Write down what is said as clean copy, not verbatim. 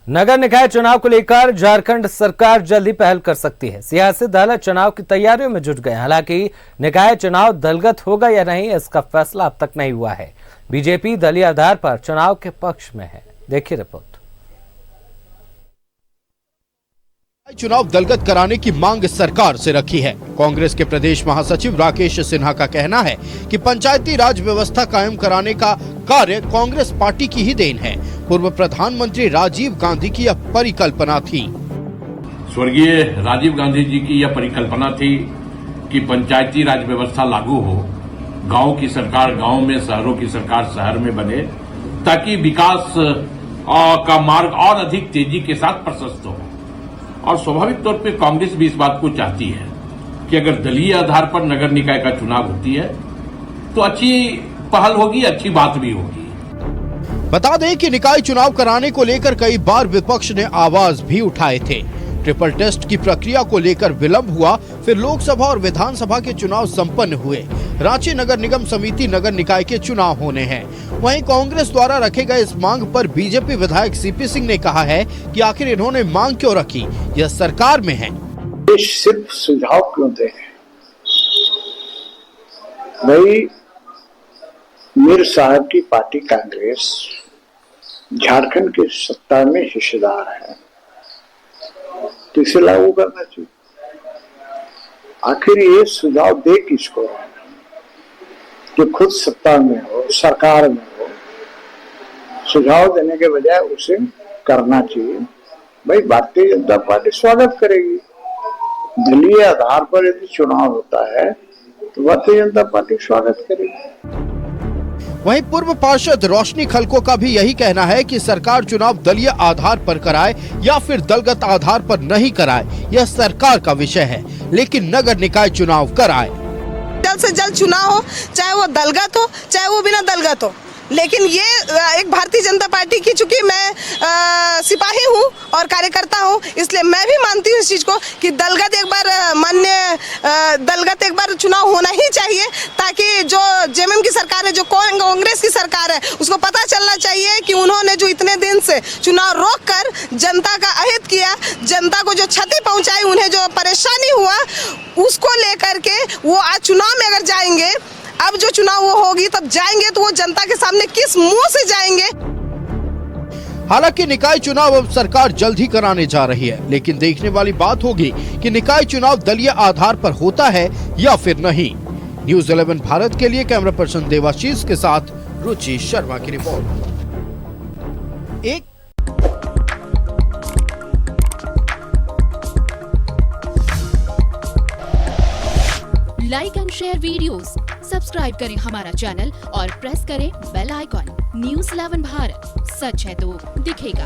नगर निकाय चुनाव को लेकर झारखंड सरकार जल्दी पहल कर सकती है। सियासी दल चुनाव की तैयारियों में जुट गए। हालांकि निकाय चुनाव दलगत होगा या नहीं, इसका फैसला अब तक नहीं हुआ है। बीजेपी दलीय आधार पर चुनाव के पक्ष में है। देखिए रिपोर्ट। चुनाव दलगत कराने की मांग सरकार से रखी है। कांग्रेस के प्रदेश महासचिव राकेश सिन्हा का कहना है कि पंचायती राज व्यवस्था कायम कराने का कार्य कांग्रेस पार्टी की ही देन है। पूर्व प्रधानमंत्री राजीव गांधी की यह परिकल्पना थी। स्वर्गीय राजीव गांधी जी की यह परिकल्पना थी कि पंचायती राज व्यवस्था लागू हो, गांव की सरकार गांव में, शहरों की सरकार शहर में बने, ताकि विकास का मार्ग और अधिक तेजी के साथ प्रशस्त हो। और स्वाभाविक तौर पे कांग्रेस भी इस बात को चाहती है कि अगर दलीय आधार पर नगर निकाय का चुनाव होती है तो अच्छी पहल होगी, अच्छी बात भी होगी। बता दें कि निकाय चुनाव कराने को लेकर कई बार विपक्ष ने आवाज भी उठाए थे। ट्रिपल टेस्ट की प्रक्रिया को लेकर विलंब हुआ, फिर लोकसभा और विधानसभा के चुनाव संपन्न हुए। रांची नगर निगम समिति नगर निकाय के चुनाव होने हैं। वहीं कांग्रेस द्वारा रखे गए इस मांग पर बीजेपी विधायक सीपी सिंह ने कहा है कि आखिर इन्होंने मांग क्यों रखी, यह सरकार में है। सिर्फ सुझाव क्यों दे? भाई, मीर साहब की पार्टी कांग्रेस झारखंड की सत्ता में हिस्सेदार है, तो इसे लागू करना चाहिए। आखिर ये सुझाव दे किसको जो खुद सत्ता में हो, सरकार में हो? सुझाव देने के बजाय उसे करना चाहिए। भाई, भारतीय जनता पार्टी स्वागत करेगी। दलीय आधार पर यदि चुनाव होता है तो भारतीय जनता पार्टी स्वागत करेगी। वहीं पूर्व पार्षद रोशनी खलको का भी यही कहना है कि सरकार चुनाव दलीय आधार पर कराए या फिर दलगत आधार पर नहीं कराए, यह सरकार का विषय है, लेकिन नगर निकाय चुनाव कराए। जल्द से जल्द चुनाव हो, चाहे वो दलगत हो चाहे वो बिना दलगत हो। लेकिन ये एक भारतीय जनता पार्टी की, चूंकि मैं सिपाही हूँ और कार्यकर्ता हूँ, इसलिए मैं भी मानती हूँ इस चीज को कि दलगत एक बार चुनाव होना ही चाहिए, ताकि जो जेएमएम की सरकार है, जो कांग्रेस की सरकार है, उसको पता चलना चाहिए कि उन्होंने जो इतने दिन से चुनाव रोककर जनता का अहित किया, जनता को जो क्षति पहुंचाई, उन्हें जो परेशानी हुआ, उसको लेकर के वो आज चुनाव में अगर जाएंगे, अब जो चुनाव वो होगी तब जाएंगे, तो वो जनता के सामने किस मुंह से जाएंगे? हालांकि निकाय चुनाव अब सरकार जल्द ही कराने जा रही है, लेकिन देखने वाली बात होगी कि निकाय चुनाव दलीय आधार पर होता है या फिर नहीं। न्यूज़ 11 भारत के लिए कैमरा पर्सन देवाशीष के साथ रुचि शर्मा की report. Like and share videos, subscribe करें हमारा चैनल और प्रेस करें बेल आइकॉन। न्यूज़ 11 भारत, सच है तो दिखेगा।